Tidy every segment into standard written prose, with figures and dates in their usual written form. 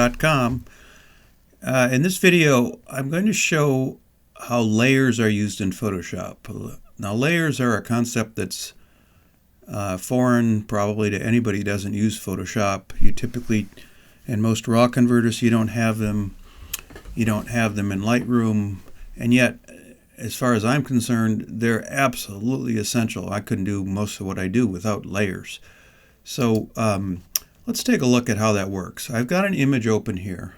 Com. In this video, I'm going to show how layers are used in Photoshop. Now, layers are a concept that's foreign probably to anybody who doesn't use Photoshop. You typically, in most raw converters, you don't have them. You don't have them in Lightroom, and yet, as far as I'm concerned, they're absolutely essential. I couldn't do most of what I do without layers. So let's take a look at how that works. I've got an image open here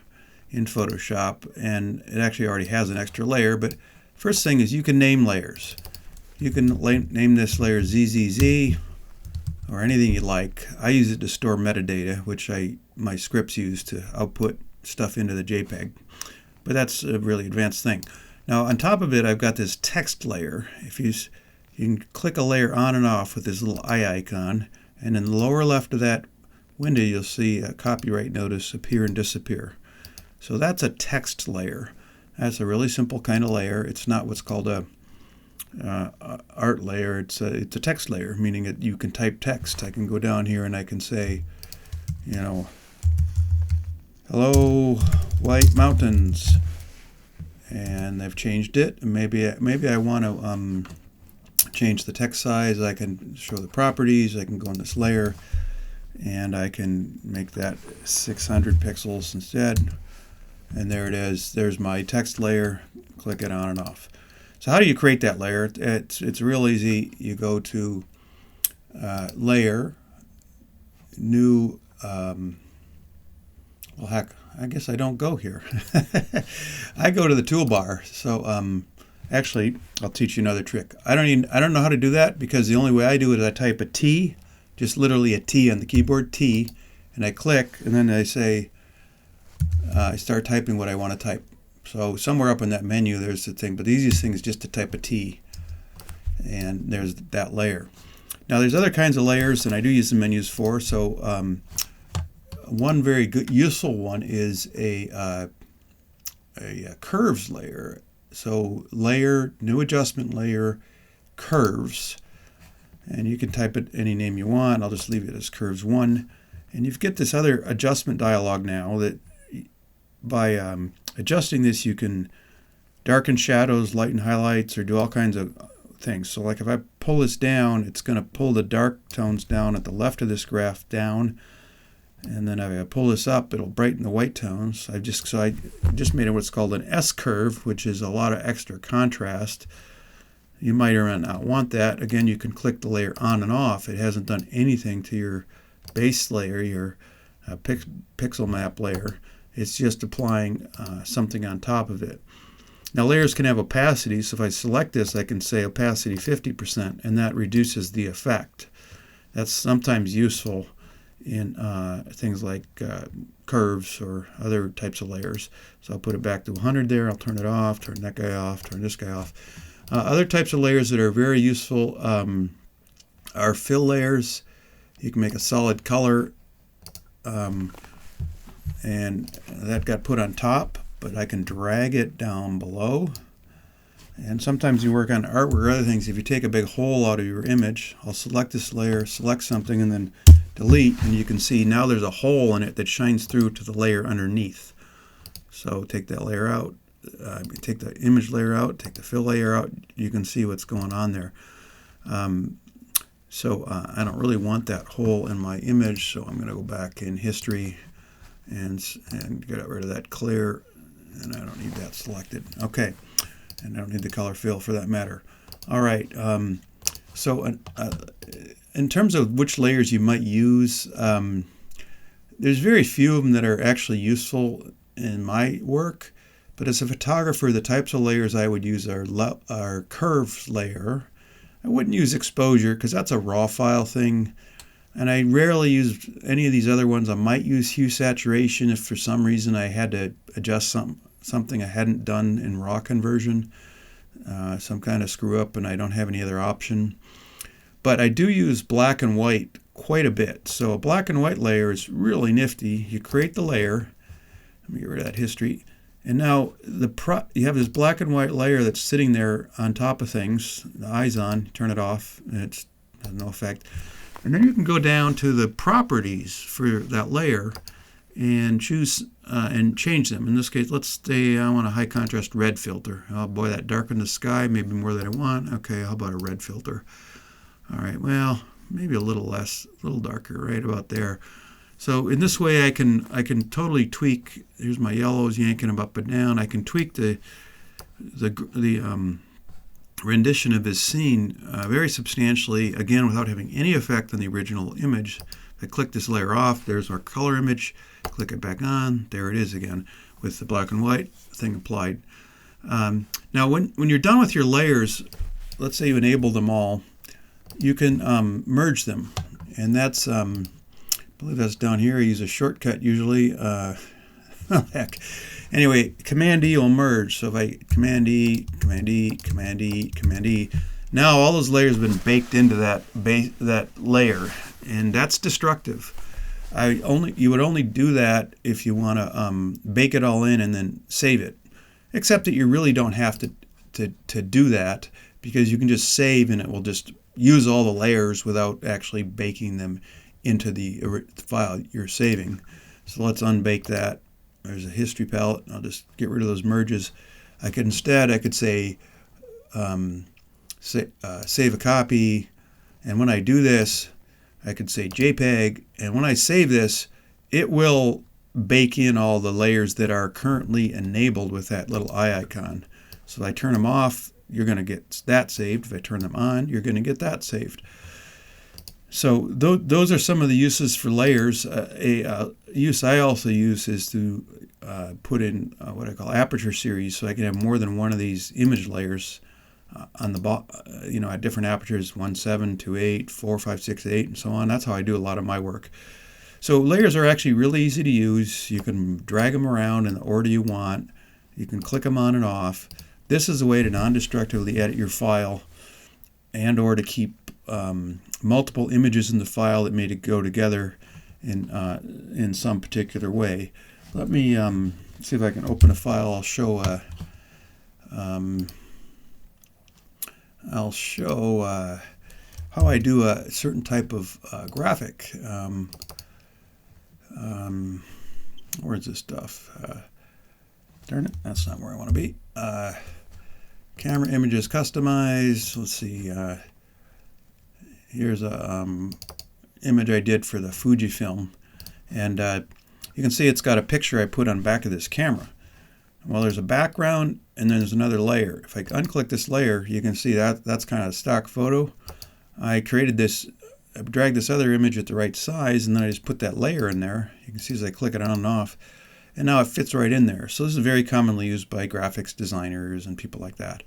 in Photoshop, and it actually already has an extra layer, but first thing is you can name layers. You can name this layer ZZZ or anything you like. I use it to store metadata, which my scripts use to output stuff into the JPEG, but that's a really advanced thing. Now on top of it, I've got this text layer. If you can click a layer on and off with this little eye icon, and in the lower left of that window, you'll see a copyright notice appear and disappear. So that's a text layer. That's a really simple kind of layer. It's not what's called a art layer. It's a text layer, meaning that you can type text. I can go down here and I can say, you know, hello, white mountains, and I've changed it. And maybe I want to change the text size. I can show the properties. I can go in this layer, and I can make that 600 pixels instead. And there it is. There's my text layer. Click it on and off. So how do you create that layer? It's real easy. You go to Layer, New. Well, heck, I guess I don't go here. I go to the toolbar. So actually, I'll teach you another trick. I don't know how to do that, because the only way I do it is I type a T, just literally a T on the keyboard, T, and I click, and then I say. I start typing what I want to type. So somewhere up in that menu there's the thing, but the easiest thing is just to type a T, and there's that layer. Now there's other kinds of layers, and I do use the menus for. So one very good useful one is a curves layer. So layer, new adjustment layer, curves, and you can type it any name you want. I'll just leave it as curves 1, and you get this other adjustment dialog now that by adjusting this, you can darken shadows, lighten highlights, or do all kinds of things. So like if I pull this down, it's going to pull the dark tones down at the left of this graph down, and then if I pull this up, it'll brighten the white tones. I just made it what's called an S curve, which is a lot of extra contrast. You might or might not want that. Again, you can click the layer on and off. It hasn't done anything to your base layer, your pixel map layer. It's just applying something on top of it. Now layers can have opacity, so if I select this, I can say opacity 50%, and that reduces the effect. That's sometimes useful in things like curves or other types of layers. So I'll put it back to 100 there. I'll turn it off, turn that guy off, turn this guy off. Other types of layers that are very useful are fill layers. You can make a solid color, and that got put on top, but I can drag it down below. And sometimes you work on artwork or other things. If you take a big hole out of your image, I'll select this layer, select something, and then delete, and you can see now there's a hole in it that shines through to the layer underneath. So take that layer out, take the image layer out, take the fill layer out. You can see what's going on there. So I don't really want that hole in my image, so I'm going to go back in history and get rid of that clear, and I don't need that selected. Okay, and I don't need the color fill for that matter. All right, so in terms of which layers you might use, there's very few of them that are actually useful in my work, but as a photographer, the types of layers I would use are curves layer. I wouldn't use exposure because that's a raw file thing. And I rarely use any of these other ones. I might use hue saturation if for some reason I had to adjust something I hadn't done in raw conversion, some kind of screw up and I don't have any other option. But I do use black and white quite a bit. So a black and white layer is really nifty. You create the layer. Let me get rid of that history. And now you have this black and white layer that's sitting there on top of things. The eye's on, turn it off, and it has no effect. And then you can go down to the properties for that layer, and choose and change them. In this case, let's say I want a high contrast red filter. Oh boy, that darkened the sky, maybe more than I want. Okay, how about a red filter? All right, well, maybe a little less, a little darker, right about there. So in this way, I can totally tweak. Here's my yellows, yanking them up and down. I can tweak the rendition of his scene very substantially, again, without having any effect on the original image. If I click this layer off, there's our color image. Click it back on, there it is again, with the black and white thing applied. Now, when you're done with your layers, let's say you enable them all, you can merge them, and that's, I believe that's down here. I use a shortcut usually. Heck. Anyway, Command E will merge. So if I Command E, Command E, Command E, Command E, now all those layers have been baked into that layer, and that's destructive. You would only do that if you want to bake it all in and then save it. Except that you really don't have to do that, because you can just save and it will just use all the layers without actually baking them into the file you're saving. So let's unbake that. There's a history palette. I'll just get rid of those merges. I could say save a copy, and when I do this, I could say JPEG, and when I save this, it will bake in all the layers that are currently enabled with that little eye icon. So if I turn them off, you're going to get that saved. If I turn them on, you're going to get that saved. So those are some of the uses for layers. A use I also use is to put in what I call aperture series, so I can have more than one of these image layers on the at different apertures, 1.7, 2.8, 4, 5, 6, 8, and so on. That's how I do a lot of my work. So layers are actually really easy to use. You can drag them around in the order you want. You can click them on and off. This is a way to non-destructively edit your file and or to keep multiple images in the file that may go together in some particular way. Let me see if I can open a file. I'll show how I do a certain type of graphic. Where's this stuff? Darn it, that's not where I want to be. Camera images customized. Let's see. Here's a image I did for the Fujifilm, and you can see it's got a picture I put on the back of this camera. Well, there's a background, and then there's another layer. If I unclick this layer, you can see that's kind of a stock photo. I created this, I dragged this other image at the right size, and then I just put that layer in there. You can see as I click it on and off, and now it fits right in there. So this is very commonly used by graphics designers and people like that.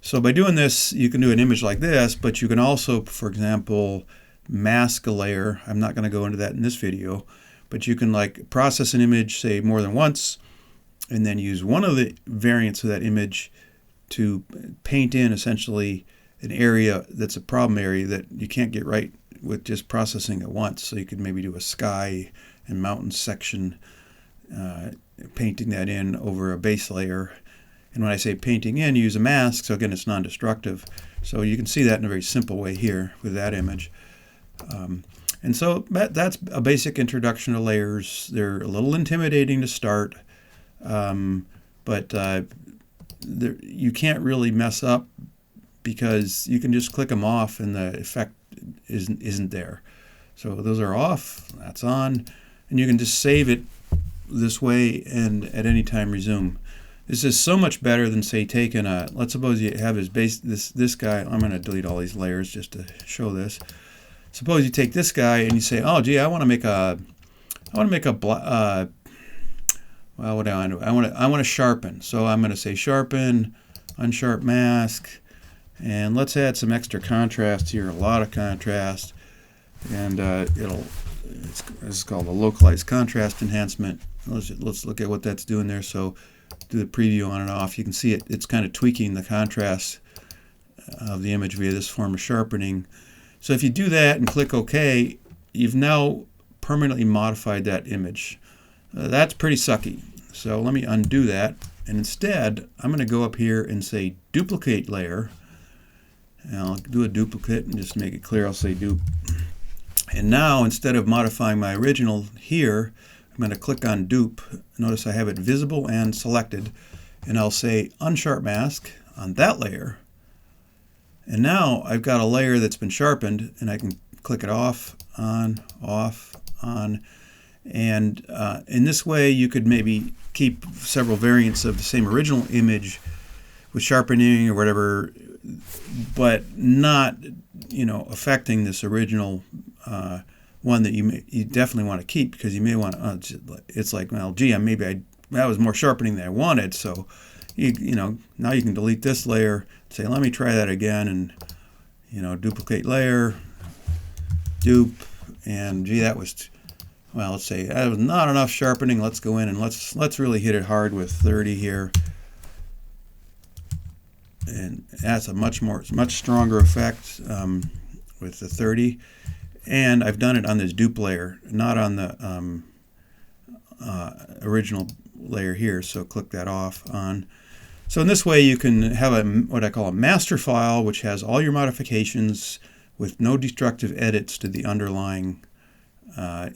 So by doing this, you can do an image like this, but you can also, for example, mask a layer. I'm not going to go into that in this video, but you can like process an image, say, more than once, and then use one of the variants of that image to paint in essentially an area that's a problem area that you can't get right with just processing it once. So you could maybe do a sky and mountain section, painting that in over a base layer. And when I say painting in, use a mask, so again, it's non-destructive. So you can see that in a very simple way here with that image. And so that's a basic introduction to layers. They're a little intimidating to start, but you can't really mess up because you can just click them off and the effect isn't there. So those are off, that's on, and you can just save it this way and at any time resume. This is so much better than, say, taking a, let's suppose you have his base, this guy. I'm going to delete all these layers just to show this. Suppose you take this guy and you say, oh gee, I want to make a well, what do I do? I want to sharpen. So I'm going to say sharpen, unsharp mask, and let's add some extra contrast here, a lot of contrast, and this is called a localized contrast enhancement. Let's look at what that's doing there. So do the preview on and off. You can see it's kind of tweaking the contrast of the image via this form of sharpening. So if you do that and click OK, you've now permanently modified that image. That's pretty sucky. So let me undo that, and instead I'm going to go up here and say duplicate layer, and I'll do a duplicate and just make it clear. I'll say dupe, and now instead of modifying my original here, I'm going to click on dupe. Notice I have it visible and selected, and I'll say unsharp mask on that layer. And now I've got a layer that's been sharpened, and I can click it off, on, and in this way you could maybe keep several variants of the same original image with sharpening or whatever, but not, affecting this original one that you definitely want to keep, because you may want to. It's like, well, gee, that was more sharpening than I wanted, so now you can delete this layer. Say, let me try that again, and duplicate layer, dupe, and gee, that was. Well, let's say that was not enough sharpening. Let's go in and let's really hit it hard with 30 here. And that's a much stronger effect with the 30. And I've done it on this dupe layer, not on the original layer here. So click that off on. So in this way you can have what I call a master file, which has all your modifications with no destructive edits to the underlying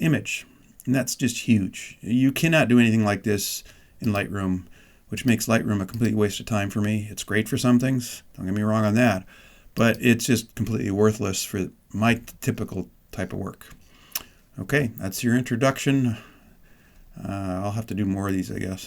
image. And that's just huge. You cannot do anything like this in Lightroom, which makes Lightroom a complete waste of time for me. It's great for some things, don't get me wrong on that, but it's just completely worthless for my typical type of work. Okay, that's your introduction. I'll have to do more of these, I guess.